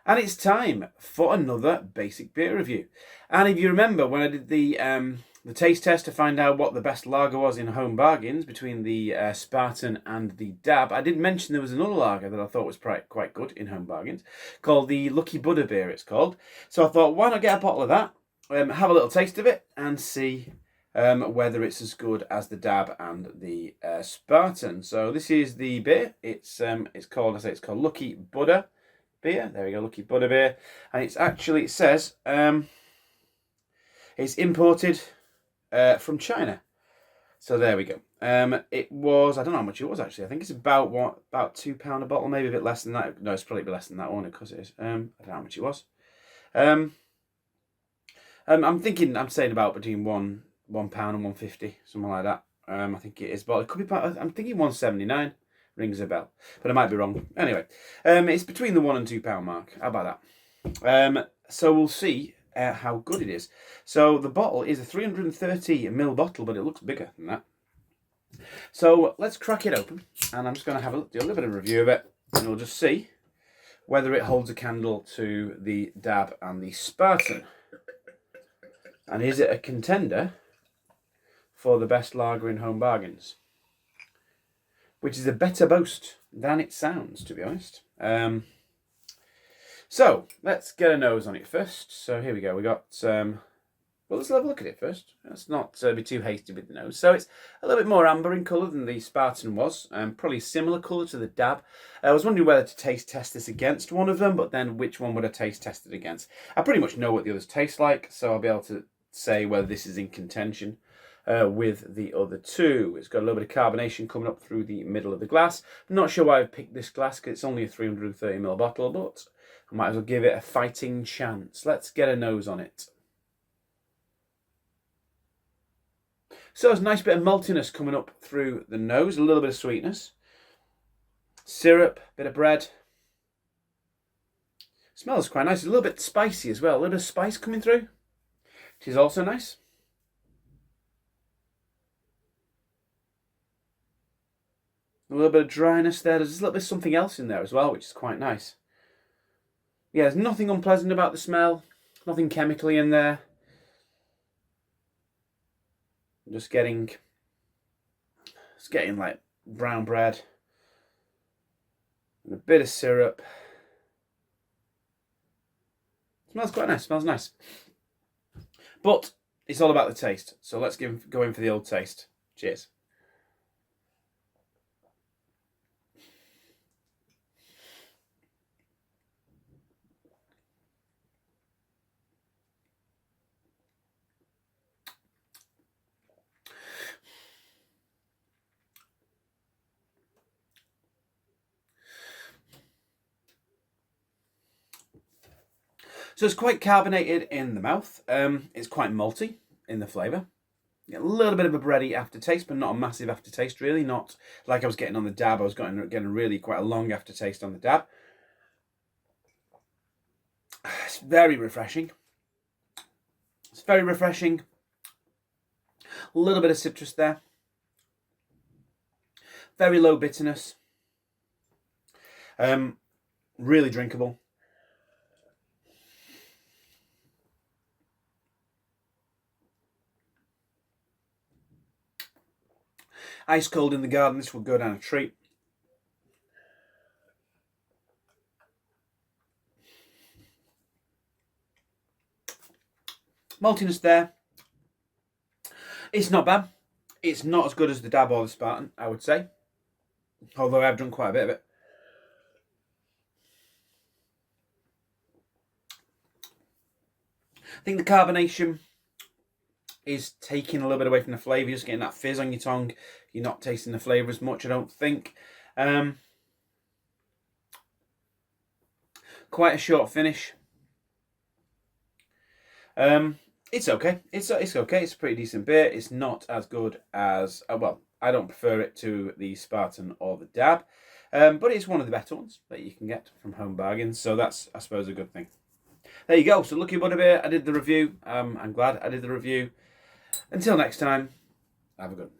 And it's time for another basic beer review. And if you remember when I did the taste test to find out what the best lager was in Home Bargains between the Spartan and the Dab, I did mention there was another lager that I thought was quite good in Home Bargains, called the Lucky Buddah beer, it's called. So I thought, why not get a bottle of that, have a little taste of it, and see whether it's as good as the Dab and the Spartan. So this is the beer. It's called Lucky Buddah beer. There we go, Lucky Buddah beer. And it's actually, it says it's imported from China. So there we go. It was, I don't know how much it was actually. I think it's about £2 a bottle, maybe a bit less than that. No, it's probably a bit less than that one because it is. I don't know how much it was. I'm saying about between £1 and £1.50, something like that. I think it is, but it could be. I'm thinking £1.79. Rings a bell, but I might be wrong. Anyway, it's between the £1 and £2 mark. How about that? So we'll see how good it is. So the bottle is a 330ml bottle, but it looks bigger than that. So let's crack it open, and I'm just going to do a little bit of review of it, and we'll just see whether it holds a candle to the Dab and the Spartan. And is it a contender for the best lager in Home Bargains? Which is a better boast than it sounds, to be honest. So let's get a nose on it first. So here we go. We got, well, let's have a look at it first. Let's not be too hasty with the nose. So it's a little bit more amber in colour than the Spartan was. Probably similar colour to the Dab. I was wondering whether to taste test this against one of them, but then which one would I taste test it against? I pretty much know what the others taste like, so I'll be able to say whether this is in contention with the other two. It's got a little bit of carbonation coming up through the middle of the glass. I'm not sure why I've picked this glass because it's only a 330ml bottle, but I might as well give it a fighting chance. Let's get a nose on it. So there's a nice bit of maltiness coming up through the nose, a little bit of sweetness. Syrup, bit of bread. Smells quite nice, a little bit spicy as well, a little bit of spice coming through, which is also nice. A little bit of dryness there. There's a little bit of something else in there as well, which is quite nice. Yeah, there's nothing unpleasant about the smell. Nothing chemically in there. I'm just getting like brown bread and a bit of syrup. Smells quite nice. Smells nice. But it's all about the taste. So let's go in for the old taste. Cheers. So it's quite carbonated in the mouth. It's quite malty in the flavour. A little bit of a bready aftertaste, but not a massive aftertaste really. Not like I was getting on the Dab. I was getting really quite a long aftertaste on the Dab. It's very refreshing. It's very refreshing. A little bit of citrus there. Very low bitterness. Really drinkable. Ice cold in the garden, this will go down a treat. Maltiness there. It's not bad. It's not as good as the Dab or the Spartan, I would say. Although I've drunk quite a bit of it. I think the carbonation is taking a little bit away from the flavour. You're just getting that fizz on your tongue. You're not tasting the flavour as much, I don't think. Quite a short finish. It's okay. It's okay. It's a pretty decent beer. It's not as good as, well, I don't prefer it to the Spartan or the Dab. But it's one of the better ones that you can get from Home Bargains. So that's, I suppose, a good thing. There you go. So Lucky Buddah beer. I did the review. I'm glad I did the review. Until next time, have a good one.